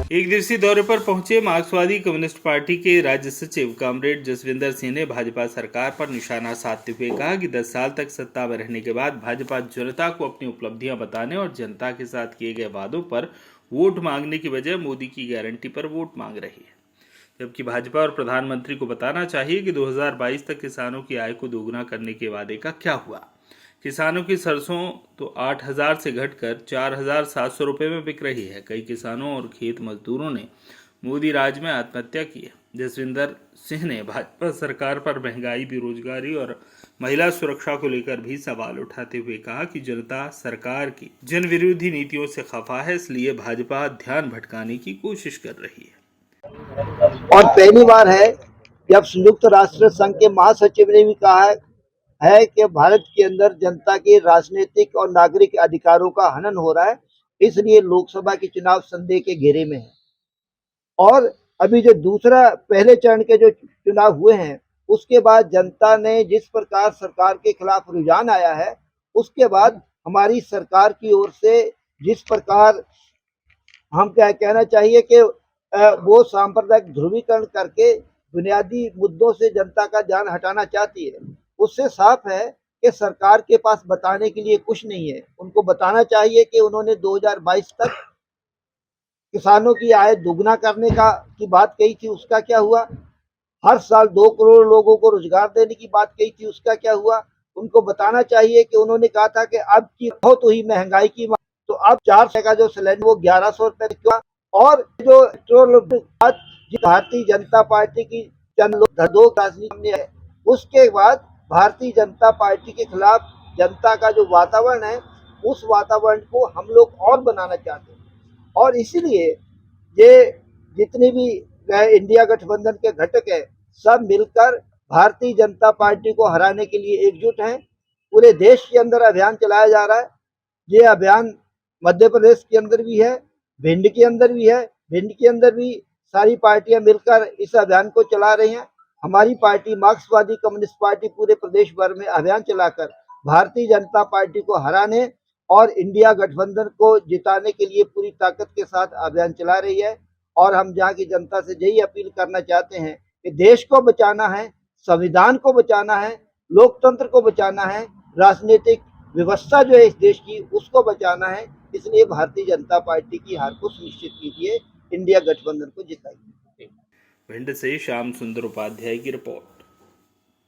एक दिवसीय दौरे पर पहुंचे मार्क्सवादी कम्युनिस्ट पार्टी के राज्य सचिव कॉमरेड जसविंदर सिंह ने भाजपा सरकार पर निशाना साधते हुए कहा कि 10 साल तक सत्ता में रहने के बाद भाजपा जनता को अपनी उपलब्धियां बताने और जनता के साथ किए गए वादों पर वोट मांगने की बजाय मोदी की गारंटी पर वोट मांग रही है, जबकि भाजपा और प्रधानमंत्री को बताना चाहिए कि 2022 तक किसानों की आय को दोगुना करने के वादे का क्या हुआ। किसानों की सरसों तो 8,000 से घटकर 4,700 रुपये में बिक रही है। कई किसानों और खेत मजदूरों ने मोदी राज में आत्महत्या की है। जसविंदर सिंह ने भाजपा सरकार पर महंगाई, बेरोजगारी और महिला सुरक्षा को लेकर भी सवाल उठाते हुए कहा कि जनता सरकार की जन विरोधी नीतियों से खफा है, इसलिए भाजपा ध्यान भटकाने की कोशिश कर रही है। और पहली बार है जब संयुक्त राष्ट्र संघ के महासचिव ने भी कहा है कि भारत के अंदर जनता के राजनीतिक और नागरिक अधिकारों का हनन हो रहा है, इसलिए लोकसभा के चुनाव संदेह के घेरे में है। और अभी जो दूसरा पहले चरण के जो चुनाव हुए हैं, उसके बाद जनता ने जिस प्रकार सरकार के खिलाफ रुझान आया है, उसके बाद हमारी सरकार की ओर से जिस प्रकार हम क्या कहना चाहिए कि वो सांप्रदायिक ध्रुवीकरण करके बुनियादी मुद्दों से जनता का ध्यान हटाना चाहती है, उससे साफ है कि सरकार के पास बताने के लिए कुछ नहीं है। उनको बताना चाहिए कि उन्होंने 2022 तक किसानों की आय दुगना करने की बात कही थी, उसका क्या हुआ? हर साल 2 करोड़ लोगों को रोजगार देने की बात कही थी, उसका क्या हुआ? उनको बताना चाहिए कि उन्होंने कहा था कि अब की बहुत हुई महंगाई की, तो अब 400 का जो सिलेंडर वो 1100 रुपए क्यों? और जो भारतीय जनता पार्टी की चंद लोग राजनीति है, उसके बाद भारतीय जनता पार्टी के खिलाफ जनता का जो वातावरण है, उस वातावरण को हम लोग और बनाना चाहते हैं। और इसीलिए ये जितनी भी इंडिया गठबंधन के घटक है, सब मिलकर भारतीय जनता पार्टी को हराने के लिए एकजुट हैं। पूरे देश के अंदर अभियान चलाया जा रहा है। ये अभियान मध्य प्रदेश के अंदर भी है, भिंड के अंदर भी है। भिंड के अंदर भी सारी पार्टियां मिलकर इस अभियान को चला रही हैं। हमारी पार्टी मार्क्सवादी कम्युनिस्ट पार्टी पूरे प्रदेश भर में अभियान चलाकर भारतीय जनता पार्टी को हराने और इंडिया गठबंधन को जिताने के लिए पूरी ताकत के साथ अभियान चला रही है। और हम जहाँ की जनता से यही अपील करना चाहते हैं कि देश को बचाना है, संविधान को बचाना है, लोकतंत्र को बचाना है, राजनीतिक व्यवस्था जो है इस देश की उसको बचाना है। इसलिए भारतीय जनता पार्टी की हार को सुनिश्चित कीजिए, इंडिया गठबंधन को जिताइए। भिंड से श्याम सुंदर उपाध्याय की रिपोर्ट।